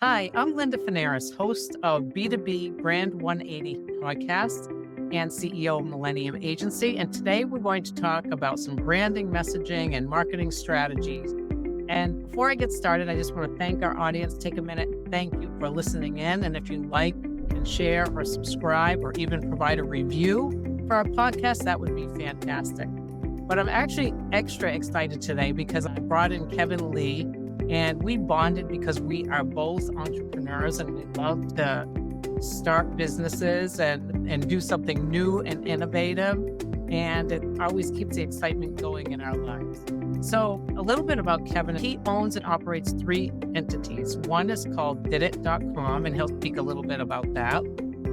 Hi, I'm Linda Fanaras, host of B2B Brand 180 podcast and CEO of Millennium Agency. And today we're going to talk about some branding, messaging, and marketing strategies. And before I get started, I just want to thank our audience. Take a minute. Thank you for listening in. And if you like and share or subscribe or even provide a review for our podcast, that would be fantastic. But I'm actually extra excited today because I brought in Kevin Lee and we bonded because we are both entrepreneurs and we love to start businesses and do something new and innovative. And it always keeps the excitement going in our lives. So, a little bit about Kevin. He owns and operates three entities. One is called didit.com, and he'll speak a little bit about that.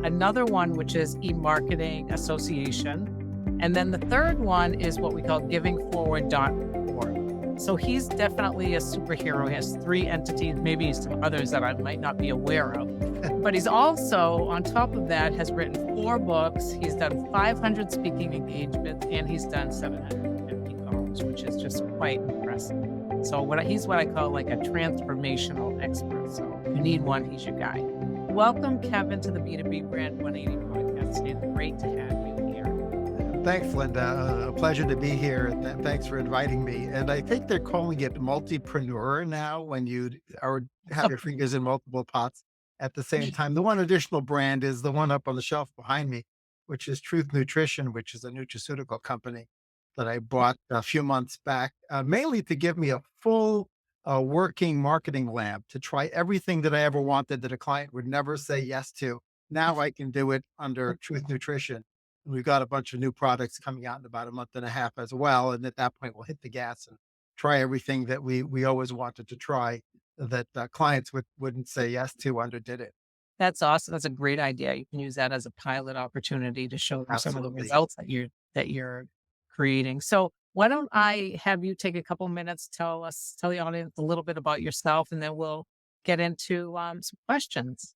Another one, which is eMarketing Association. And then the third one is what we call givingforward.org. So he's definitely a superhero. He has three entities, maybe some others that I might not be aware of. But he's also, on top of that, has written 4 books. He's done 500 speaking engagements, and he's done 750 calls, which is just quite impressive. So he's what I call like a transformational expert. So if you need one, he's your guy. Welcome, Kevin, to the B2B Brand 180 podcast. It's great to have you here. Thanks, Linda. A pleasure to be here. Thanks for inviting me. And I think they're calling it multipreneur now when you have your fingers in multiple pots at the same time. The one additional brand is the one up on the shelf behind me, which is Truth Nutrition, which is a nutraceutical company that I bought a few months back, mainly to give me a full working marketing lab to try everything that I ever wanted that a client would never say yes to. Now I can do it under Truth Nutrition. We've got a bunch of new products coming out in about a month and a half as well. And at that point, we'll hit the gas and try everything that we always wanted to try that clients wouldn't say yes to under Did It. That's awesome. That's a great idea. You can use that as a pilot opportunity to show them some of the Absolutely. results that you're creating. So why don't I have you take a couple minutes, tell the audience a little bit about yourself, and then we'll get into some questions.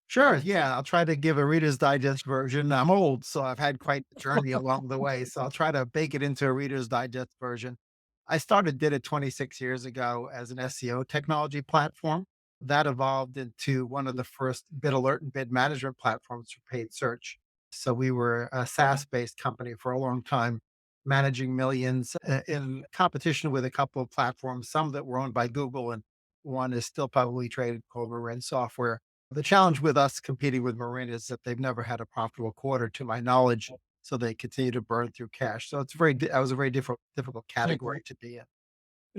Sure. Yeah. I'll try to give a Reader's Digest version. I'm old, so I've had quite the journey along the way. So I'll try to bake it into a Reader's Digest version. I started Did It 26 years ago as an SEO technology platform. That evolved into one of the first bid alert and bid management platforms for paid search. So we were a SaaS based company for a long time, managing millions in competition with a couple of platforms, some that were owned by Google, and one is still publicly traded called Marin Software. The challenge with us competing with Marin is that they've never had a profitable quarter, to my knowledge, so they continue to burn through cash. So that was a very difficult Mhm. category to be in.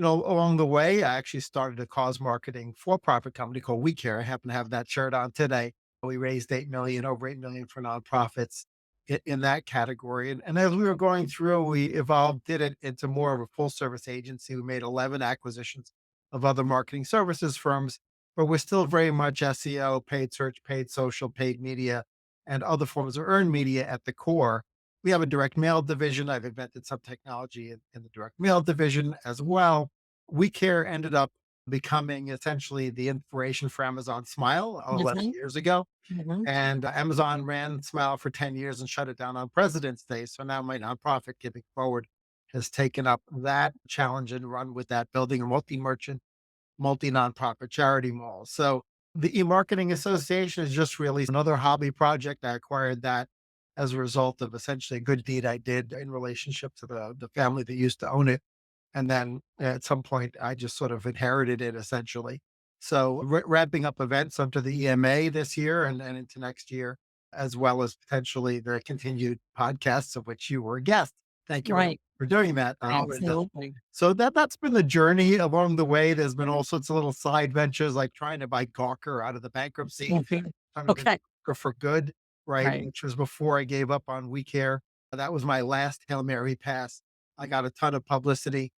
Along the way, I actually started a cause marketing for-profit company called We Care. I happen to have that shirt on today. We raised 8 million, over 8 million for nonprofits in that category. And as we were going through, we evolved, Did It into more of a full service agency. We made 11 acquisitions of other marketing services firms, but we're still very much SEO, paid search, paid social, paid media, and other forms of earned media at the core. We have a direct mail division. I've invented some technology in the direct mail division as well. We Care ended up becoming essentially the inspiration for Amazon Smile 11 Mhm. years ago. Mhm. And Amazon ran Smile for 10 years and shut it down on President's Day. So now my nonprofit, Giving Forward, has taken up that challenge and run with that, building a multi-merchant, multi-nonprofit charity mall. So the e-marketing association is just really another hobby project. I acquired that as a result of essentially a good deed I did in relationship to the family that used to own it. And then at some point, I just sort of inherited it essentially. So ramping up events under the EMA this year and into next year, as well as potentially the continued podcasts of which you were a guest. Thank you very much Right. for doing that, Linda. Absolutely. So that's been the journey along the way. There's been all sorts of little side ventures, like trying to buy Gawker out of the bankruptcy, Mhm. trying to Okay. Gawker for good, right? Right. Which was before I gave up on We Care. That was my last Hail Mary pass. I got a ton of publicity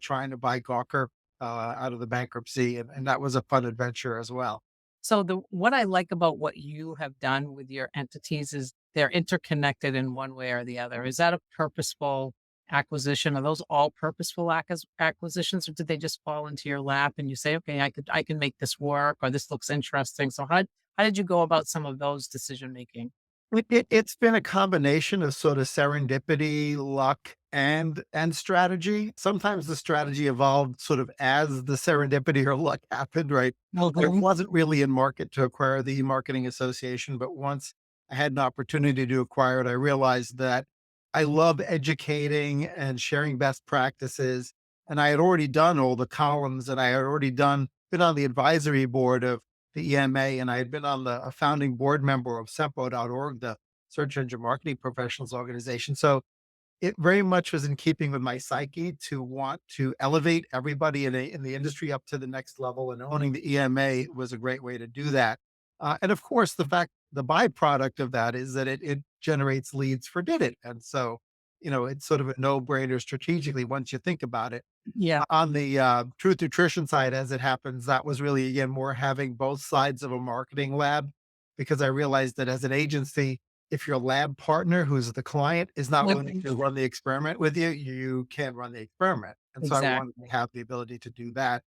trying to buy Gawker out of the bankruptcy, and that was a fun adventure as well. So what I like about what you have done with your entities is they're interconnected in one way or the other. Is that a purposeful acquisition? Are those all purposeful acquisitions, or did they just fall into your lap and you say, okay, I can make this work, or this looks interesting? So how did you go about some of those decision making? It's been a combination of sort of serendipity, luck, and strategy. Sometimes the strategy evolved sort of as the serendipity or luck happened, right? I Mhm. wasn't really in market to acquire the marketing association, but once I had an opportunity to acquire it, I realized that I love educating and sharing best practices. And I had already done all the columns, and I had already been on the advisory board of the EMA, and I had been on a founding board member of Sempo.org, the search engine marketing professionals organization. So it very much was in keeping with my psyche to want to elevate everybody in the industry up to the next level, and owning the EMA was a great way to do that. And of course, the byproduct of that is that it generates leads for Did It. And so, it's sort of a no brainer strategically once you think about it. Yeah. On the, Truth Nutrition side, as it happens, that was really, again, more having both sides of a marketing lab, because I realized that as an agency, if your lab partner, who's the client, is not willing Mhm. to run the experiment with you, you can't run the experiment. And so I wanted Exactly. to have the ability to do that.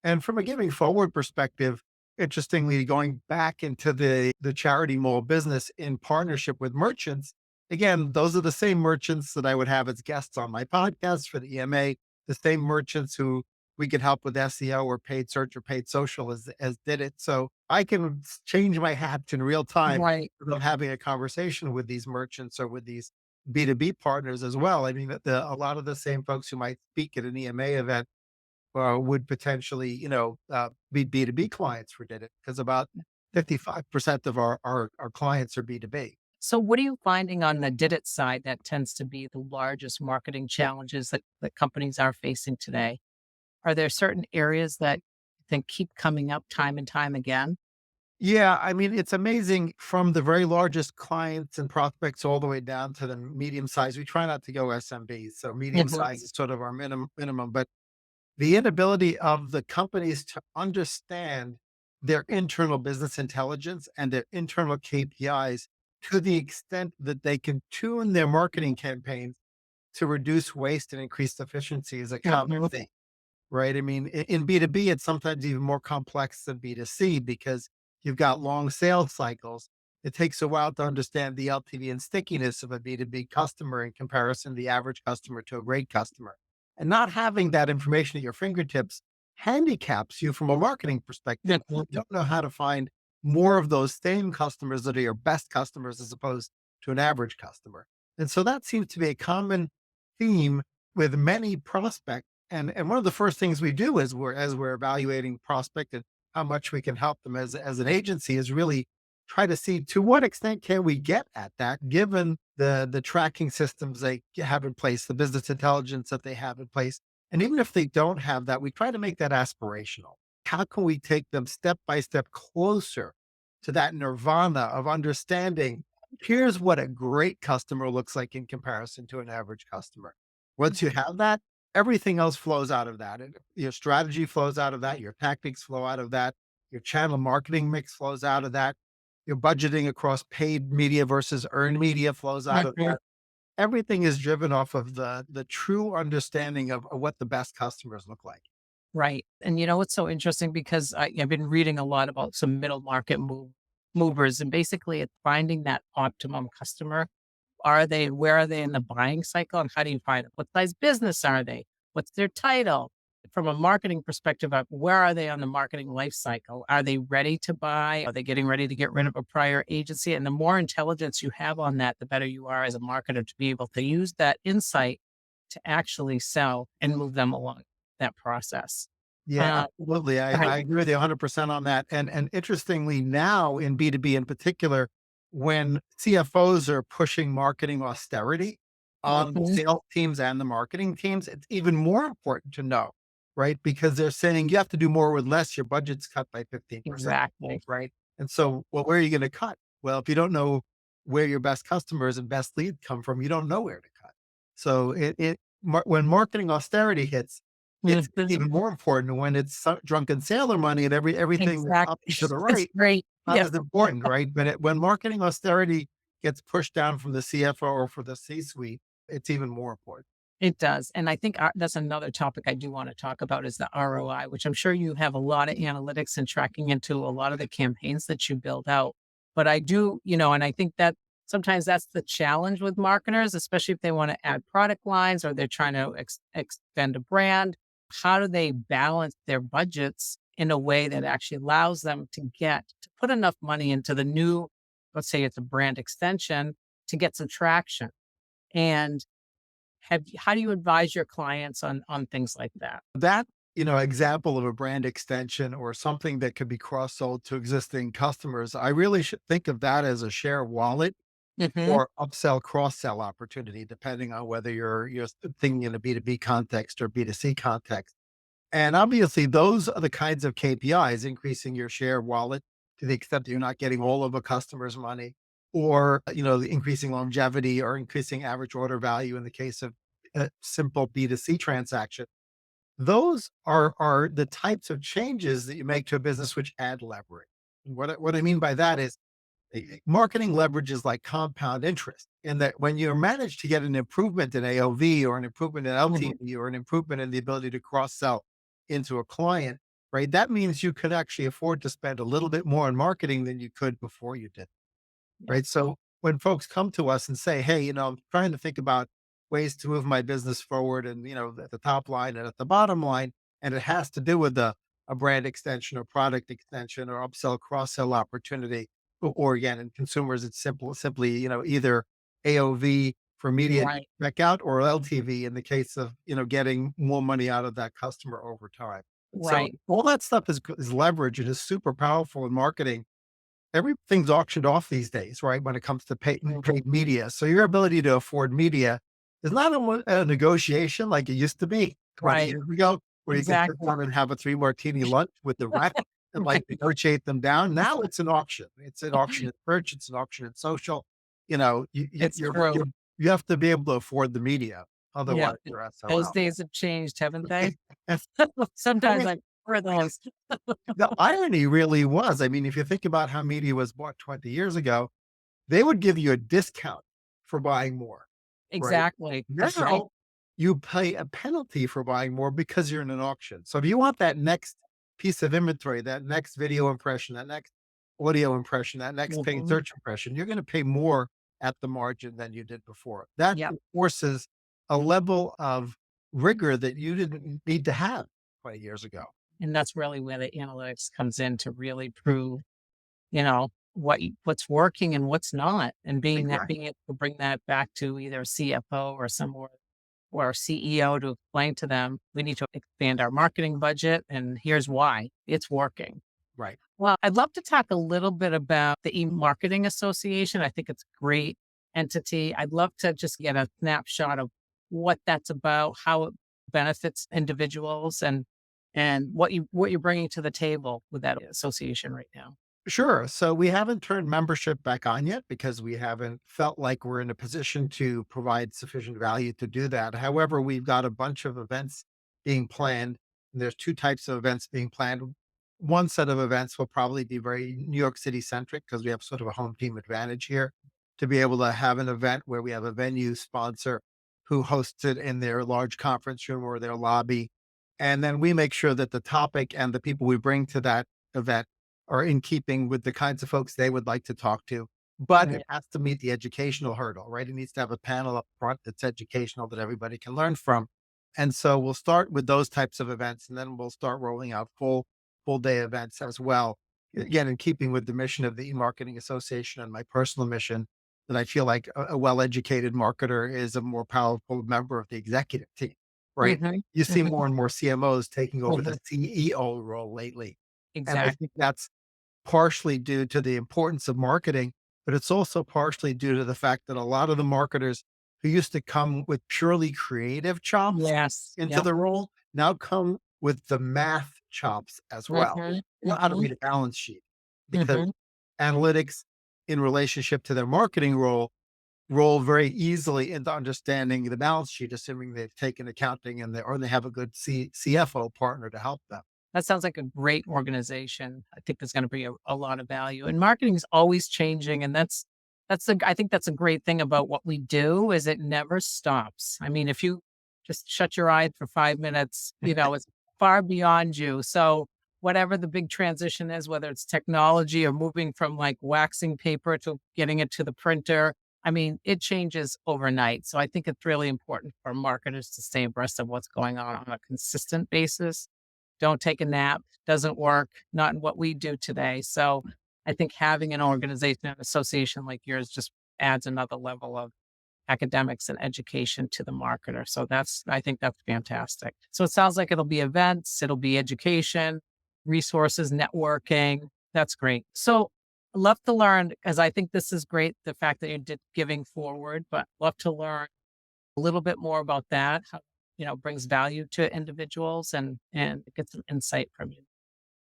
And from a giving forward perspective, interestingly, going back into the charity mall business in partnership with merchants, again, those are the same merchants that I would have as guests on my podcast for the EMA, the same merchants who we could help with SEO or paid search or paid social as Did It. So I can change my hat in real time Right. without having a conversation with these merchants or with these B2B partners as well. I mean, a lot of the same folks who might speak at an EMA event would potentially, be B2B clients for Did It, because about 55% of our clients are B2B. So what are you finding on the did it side that tends to be the largest marketing challenges that companies are facing today? Are there certain areas that you think keep coming up time and time again? Yeah, I mean, it's amazing from the very largest clients and prospects all the way down to the medium size. We try not to go SMBs, so medium Mhm. size is sort of our minimum, but the inability of the companies to understand their internal business intelligence and their internal KPIs to the extent that they can tune their marketing campaigns to reduce waste and increase efficiency is a common Mhm. thing, right? I mean, in B2B, it's sometimes even more complex than B2C because you've got long sales cycles. It takes a while to understand the LTV and stickiness of a B2B customer in comparison to the average customer to a great customer. And not having that information at your fingertips handicaps you from a marketing perspective. You Mhm. don't know how to find more of those same customers that are your best customers as opposed to an average customer. And so that seems to be a common theme with many prospects. And one of the first things we do is we're evaluating prospect and how much we can help them as an agency is really try to see to what extent can we get at that given the tracking systems they have in place, the business intelligence that they have in place. And even if they don't have that, we try to make that aspirational. How can we take them step by step closer to that nirvana of understanding here's what a great customer looks like in comparison to an average customer. Once you have that, everything else flows out of that. And your strategy flows out of that. Your tactics flow out of that. Your channel marketing mix flows out of that. Your budgeting across paid media versus earned media flows out of Mhm. that. Everything is driven off of the true understanding of what the best customers look like. Right. And you know what's so interesting because I've been reading a lot about some middle market movers, and basically it's finding that optimum customer. Where are they in the buying cycle, and how do you find it? What size business are they? What's their title? From a marketing perspective, where are they on the marketing life cycle? Are they ready to buy? Are they getting ready to get rid of a prior agency? And the more intelligence you have on that, the better you are as a marketer to be able to use that insight to actually sell and move them along that process. Yeah, Uh, absolutely. right. I agree with you 100% on that. And interestingly, now in B2B in particular, when CFOs are pushing marketing austerity on the Mhm. sales teams and the marketing teams, it's even more important to know, right? Because they're saying you have to do more with less. Your budget's cut by 15%, Exactly. right? And so, well, where are you going to cut? Well, if you don't know where your best customers and best leads come from, you don't know where to cut. So when marketing austerity hits, it's Mhm. even more important when it's drunken sailor money and everything that's up Exactly. to the That's right, great. not Yes. as important, right? But when marketing austerity gets pushed down from the CFO or for the C-suite, it's even more important. It does, and I think that's another topic I do wanna talk about is the ROI, which I'm sure you have a lot of analytics and tracking into a lot of the campaigns that you build out. But I do and I think that sometimes that's the challenge with marketers, especially if they want to add product lines or they're trying to extend a brand. How do they balance their budgets in a way that actually allows them to put enough money into the new, let's say it's a brand extension, to get some traction? And how do you advise your clients on things like that? That, example of a brand extension or something that could be cross-sold to existing customers, I really should think of that as a share wallet Hmm. or upsell, cross-sell opportunity, depending on whether you're thinking in a B2B context or B2C context. And obviously, those are the kinds of KPIs, increasing your share wallet to the extent that you're not getting all of a customer's money, or, the increasing longevity or increasing average order value in the case of a simple B2C transaction. Those are the types of changes that you make to a business which add leverage. And what I mean by that is marketing leverage is like compound interest in that when you manage to get an improvement in AOV or an improvement in Hmm. LTV or an improvement in the ability to cross sell into a client, right? That means you could actually afford to spend a little bit more on marketing than you could before you did. Yeah. Right. So when folks come to us and say, hey, I'm trying to think about ways to move my business forward and, at the top line and at the bottom line, and it has to do with a brand extension or product extension or upsell, cross sell opportunity, or again, in consumers, it's simply, either AOV for immediate Right. checkout or LTV in the case of, getting more money out of that customer over time. So Right. all that stuff is leverage and is super powerful in marketing. Everything's auctioned off these days, right? When it comes to Mhm. paid media. So your ability to afford media is not a negotiation like it used to be 20 Right. years ago, where you could sit Exactly. down and have a three martini lunch with the rep and like Right. negotiate them down. Now it's an auction. It's an auction at church. It's an auction at social. It's true. You have to be able to afford the media. Yeah. Otherwise you're Those SOL. days have changed, haven't they? I Sometimes mean, I prefer those. the irony really was, I mean, if you think about how media was bought 20 years ago, they would give you a discount for buying more, right? Exactly. That's right. Now you pay a penalty for buying more because you're in an auction. So if you want that next piece of inventory, that next video impression, that next audio impression, that next paid Mhm. search impression, you're going to pay more at the margin than you did before. That Yep. forces a level of rigor that you didn't need to have 20 years ago. And that's really where the analytics comes in to really prove, what's working and what's not, and being able to bring that back to either a CFO or someone or CEO to explain to them, we need to expand our marketing budget and here's why it's working. Right. Well, I'd love to talk a little bit about the e-marketing association. I think it's a great entity. I'd love to just get a snapshot of what that's about, how it benefits individuals, and what you're bringing to the table with that association right now. Sure. So we haven't turned membership back on yet because we haven't felt like we're in a position to provide sufficient value to do that. However, we've got a bunch of events being planned. And there's two types of events being planned. One set of events will probably be very New York City centric because we have sort of a home team advantage here to be able to have an event where we have a venue sponsor who hosts it in their large conference room or their lobby. And then we make sure that the topic and the people we bring to that event are in keeping with the kinds of folks they would like to talk to. But Right. it has to meet the educational hurdle, right? It needs to have a panel up front that's educational that everybody can learn from. And so we'll start with those types of events and then we'll start rolling out full day events as well. Again, in keeping with the mission of the e-marketing association and my personal mission, that I feel like a well-educated marketer is a more powerful member of the executive team, right? Hmm. You see Hmm. more and more CMOs taking over the Hmm. CEO role lately. And I Exactly. think that's partially due to the importance of marketing, but it's also partially due to the fact that a lot of the marketers who used to come with purely creative chops Yes. into Yep. the role now come with the math chops as well. Hmm. Know how to Hmm. read a balance sheet because Hmm. analytics in relationship to their marketing role roll very easily into understanding the balance sheet, assuming they've taken accounting and or they have a good CFO partner to help them. That sounds like a great organization. I think there's going to be a lot of value. And marketing is always changing, and I think that's a great thing about what we do is it never stops. I mean, if you just shut your eyes for 5 minutes, it's far beyond you. So whatever the big transition is, whether it's technology or moving from like waxing paper to getting it to the printer. I mean, it changes overnight. So I think it's really important for marketers to stay abreast of what's going on a consistent basis. Don't take a nap, doesn't work, not in what we do today. So I think having an organization and association like yours just adds another level of academics and education to the marketer. So I think that's fantastic. So it sounds like it'll be events, it'll be education, resources, networking. That's great. So love to learn because I think this is great. The fact that you did giving forward, but love to learn a little bit more about that. How, brings value to individuals and get some insight from you.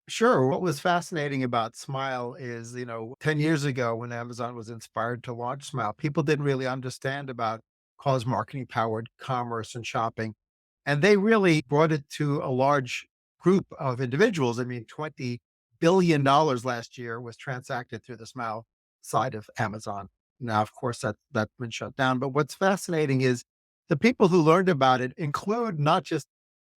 Sure. What was fascinating about Smile is, 10 years ago when Amazon was inspired to launch Smile, people didn't really understand about cause marketing powered commerce and shopping. And they really brought it to a large group of individuals. I mean, $20 billion last year was transacted through the Smile side of Amazon. Now, of course, that's been shut down. But what's fascinating is the people who learned about it include not just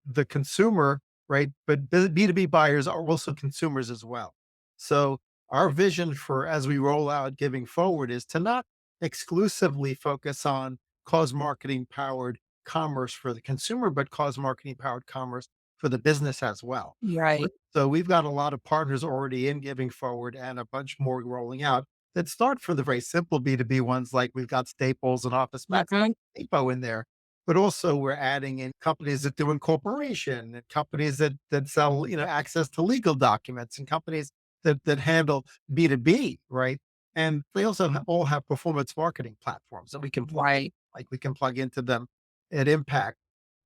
the consumer, right? But B2B buyers are also consumers as well. So our vision for as we roll out giving forward is to not exclusively focus on cause marketing powered commerce for the consumer, but cause marketing powered commerce for the business as well. Right. So we've got a lot of partners already in giving forward and a bunch more rolling out that start for the very simple B2B ones, like we've got Staples and Office Max Mhm. Depot in there. But also we're adding in companies that do incorporation and companies that sell, access to legal documents and companies that handle B2B, right? And they also all have performance marketing platforms that we can plug in, Right. like we can plug into them at Impact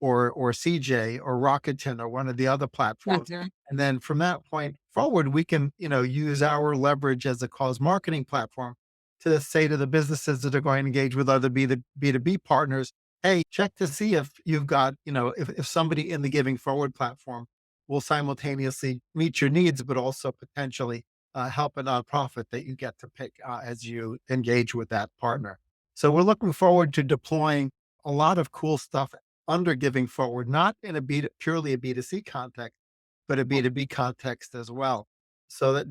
or CJ or Rakuten or one of the other platforms. Mhm. And then from that point forward, we can, use our leverage as a cause marketing platform to say to the businesses that are going to engage with other B2B partners, hey, check to see if you've got, if somebody in the Giving Forward platform will simultaneously meet your needs, but also potentially help a nonprofit that you get to pick as you engage with that partner. So we're looking forward to deploying a lot of cool stuff under Giving Forward, not in purely a B2C context, but a B2B context as well. So that,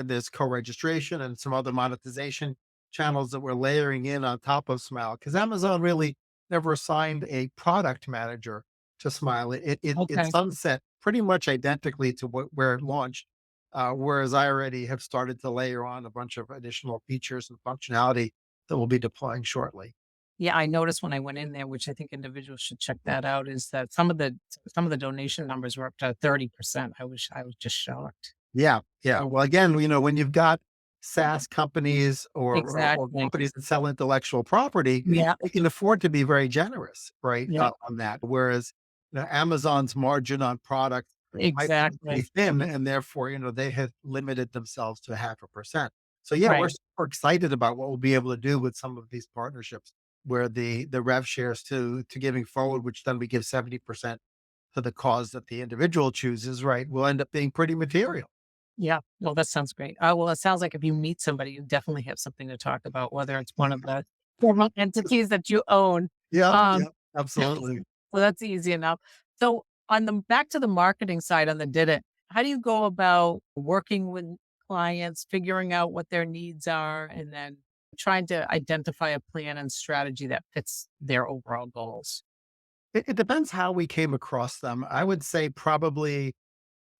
there's co-registration and some other monetization channels that we're layering in on top of Smile because Amazon really never assigned a product manager to Smile. It Okay. sunset pretty much identically to where it launched. Whereas I already have started to layer on a bunch of additional features and functionality that we'll be deploying shortly. Yeah, I noticed when I went in there, which I think individuals should check that out, is that some of the donation numbers were up to 30%. I was just shocked. Yeah, yeah. So Well, again, when you've got SaaS companies or exactly. companies that sell intellectual property, Yeah, they can afford to be very generous, right, yeah, on that. Whereas, Amazon's margin on product might be pretty exactly. thin, and therefore, they have limited themselves to 0.5%. So, yeah, we're Right. super excited about what we'll be able to do with some of these partnerships where the rev shares to Giving Forward, which then we give 70% to the cause that the individual chooses, right, will end up being pretty material. Yeah. Well, that sounds great. Well, it sounds like if you meet somebody, you definitely have something to talk about, whether it's one of the formal entities that you own. Yeah, Um, yeah, absolutely. so that's easy enough. So on the back to the marketing side on the did it, how do you go about working with clients, figuring out what their needs are, and then trying to identify a plan and strategy that fits their overall goals? It depends how we came across them. I would say probably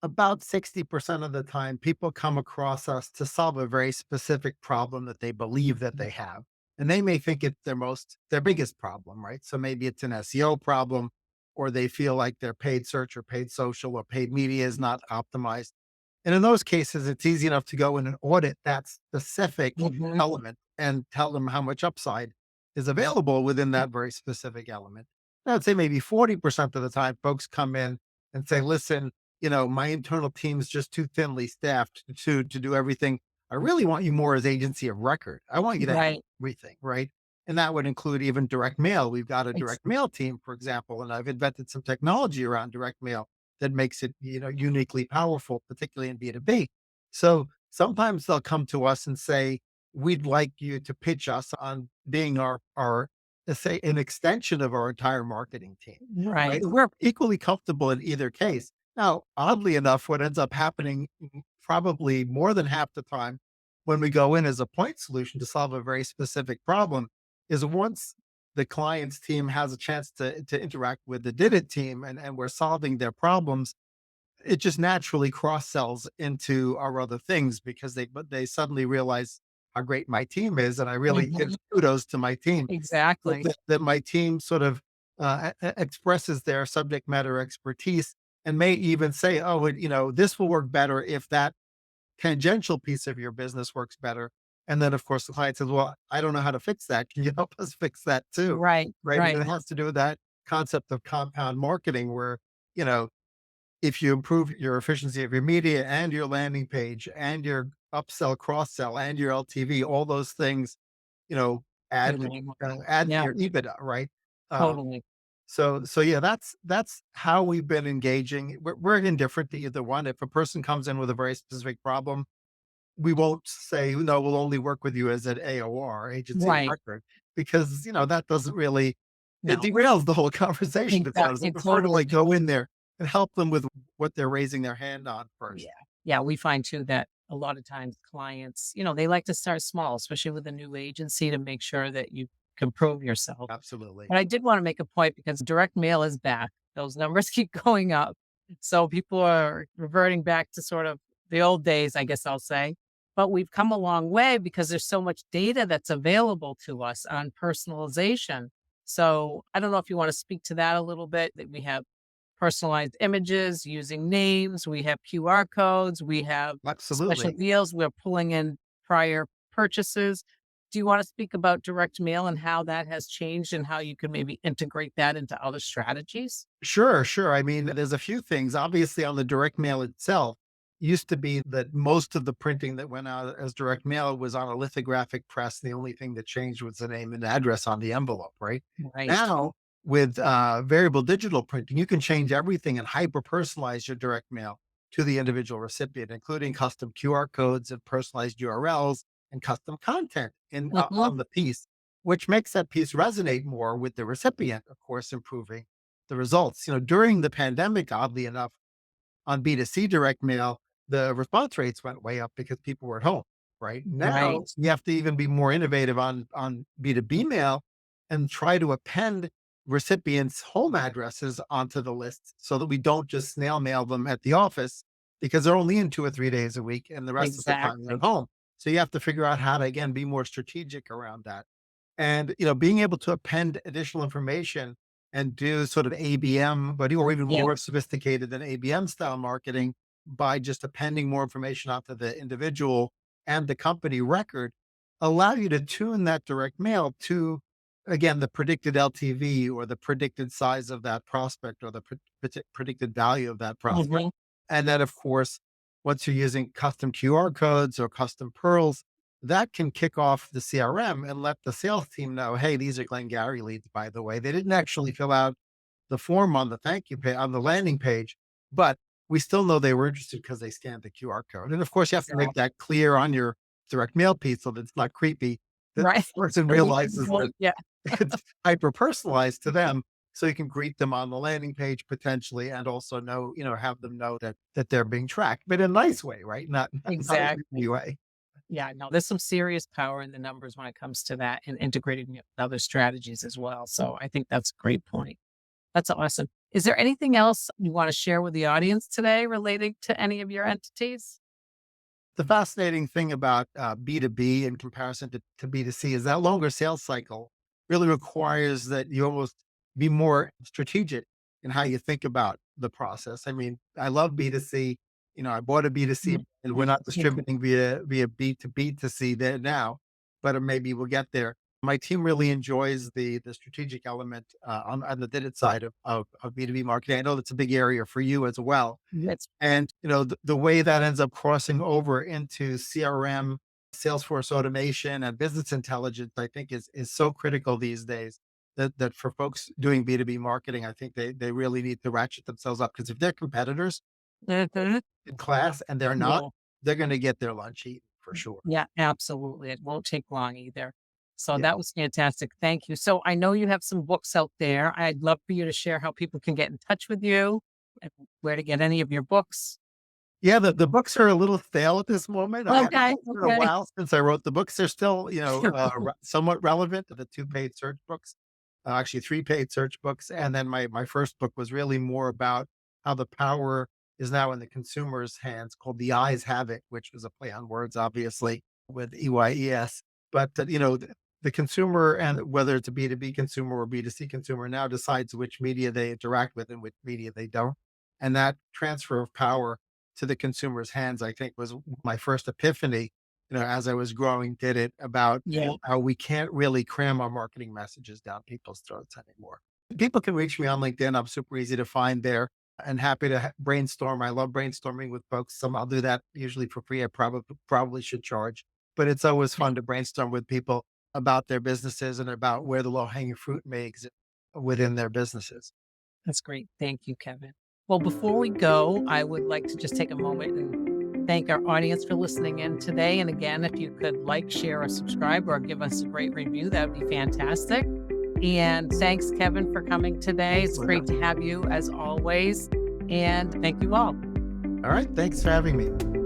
about 60% of the time, people come across us to solve a very specific problem that they believe that they have. And they may think it's their biggest problem, right? So maybe it's an SEO problem, or they feel like their paid search or paid social or paid media is not optimized. And in those cases, it's easy enough to go in and audit that specific Mhm. element and tell them how much upside is available within that very specific element. I'd say maybe 40% of the time, folks come in and say, listen, my internal team is just too thinly staffed to do everything. I really want you more as agency of record. I want you to have Right. everything, right? And that would include even direct mail. We've got a Ex- direct mail team, for example, and I've invented some technology around direct mail that makes it, uniquely powerful, particularly in B2B. So sometimes they'll come to us and say, we'd like you to pitch us on being our let's say an extension of our entire marketing team. Right. Right. We're equally comfortable in either case. Now, oddly enough, what ends up happening probably more than half the time when we go in as a point solution to solve a very specific problem is once the client's team has a chance to interact with the did it team and we're solving their problems, it just naturally cross sells into our other things because they suddenly realize how great my team is. And I really give Mhm. kudos to my team Exactly. that my team sort of expresses their subject matter expertise and may even say, "Oh, this will work better if that tangential piece of your business works better." And then, of course, the client says, "Well, I don't know how to fix that. Can you help us fix that too?" Right, Right? And right. it has to do with that concept of compound marketing, where you know if you improve your efficiency of your media and your landing page and your upsell, cross sell, and your LTV, all those things, you know, add Totally. add to Yeah, your EBITDA, right? Uh, totally. so yeah, that's how we've been engaging. We're indifferent to either one. If a person comes in with a very specific problem, we won't say no. We'll only work with you as an AOR, agency of Right. record, because that doesn't really it No, derails the whole conversation. To be honest, I exactly. prefer to Totally. like go in there and help them with what they're raising their hand on first. Yeah. Yeah, we find too that a lot of times clients, they like to start small, especially with a new agency to make sure that you can prove yourself. Absolutely. But I did want to make a point because direct mail is back. Those numbers keep going up. So people are reverting back to sort of the old days, I guess I'll say. But we've come a long way because there's so much data that's available to us on personalization. So I don't know if you want to speak to that a little bit, that we have personalized images using names, we have QR codes, we have special Absolutely. deals, we're pulling in prior purchases. Do you want to speak about direct mail and how that has changed and how you can maybe integrate that into other strategies? Sure, sure. I mean, there's a few things. Obviously, on the direct mail itself, used to be that most of the printing that went out as direct mail was on a lithographic press. The only thing that changed was the name and address on the envelope, right? Right. Now, with variable digital printing, you can change everything and hyper personalize your direct mail to the individual recipient, including custom QR codes and personalized URLs and custom content Mhm. on the piece, which makes that piece resonate more with the recipient, of course, improving the results. During the pandemic, oddly enough, on B2C direct mail, the response rates went way up because people were at home. Right now, Right. you have to even be more innovative on B2B mail and try to append recipients' home addresses onto the list so that we don't just snail mail them at the office because they're only in 2 or 3 days a week and the rest of the time they're at Exactly. home. So you have to figure out how to again be more strategic around that. And being able to append additional information and do sort of ABM, but or even Yeah. more sophisticated than ABM style marketing by just appending more information onto the individual and the company record, allow you to tune that direct mail to, again, the predicted LTV or the predicted size of that prospect or the predicted value of that prospect. Mhm. And then, of course, once you're using custom QR codes or custom pearls, that can kick off the CRM and let the sales team know, hey, these are Glengarry leads, by the way. They didn't actually fill out the form on the thank you page on the landing page, but we still know they were interested because they scanned the QR code. And of course, you have to make Exactly. that clear on your direct mail piece so that it's not creepy, that Right. the person So we realizes that yeah. it's hyper personalized to them. So you can greet them on the landing page potentially, and also have them know that they're being tracked, but in a nice way, right? Not a Exactly. creepy way. Yeah, no, there's some serious power in the numbers when it comes to that and integrating it with other strategies as well. So I think that's a great point. That's awesome. Is there anything else you want to share with the audience today relating to any of your entities? The fascinating thing about B2B in comparison to B2C is that longer sales cycle really requires that you almost be more strategic in how you think about the process. I mean, I love B2C. I bought a B2C Mm, and we're mm, not mm. distributing via B2B2C there now, but maybe we'll get there. My team really enjoys the strategic element on the did it side of B2B marketing. I know that's a big area for you as well, That's and, the way that ends up crossing over into CRM, Salesforce automation, and business intelligence, I think is so critical these days that for folks doing B2B marketing, I think they really need to ratchet themselves up because if they're competitors mhm. in class and they're not, Yeah. they're going to get their lunch eaten for sure. Yeah, absolutely. It won't take long either. So Yeah. that was fantastic. Thank you. So I know you have some books out there. I'd love for you to share how people can get in touch with you and where to get any of your books. Yeah, the books are a little stale at this moment. Okay, It's been a okay. while since I wrote the books. They're still, somewhat relevant to the 2 paid search books, actually 3 paid search books. And then my first book was really more about how the power is now in the consumer's hands, called The Eyes Have It, which was a play on words, obviously, with EYES. But, the consumer, and whether it's a B2B consumer or B2C consumer, now decides which media they interact with and which media they don't. And that transfer of power to the consumer's hands, I think, was my first epiphany, as I was growing, did it, about Yeah. how we can't really cram our marketing messages down people's throats anymore. People can reach me on LinkedIn. I'm super easy to find there and happy to brainstorm. I love brainstorming with folks. Some I'll do that usually for free. I probably should charge, but it's always fun to brainstorm with people about their businesses and about where the low hanging fruit may exist within their businesses. That's great. Thank you, Kevin. Well, before we go, I would like to just take a moment and thank our audience for listening in today. And again, if you could like, share, or subscribe, or give us a great review, that would be fantastic. And thanks, Kevin, for coming today. It's great to have you as always. And thank you all. All right. Thanks for having me.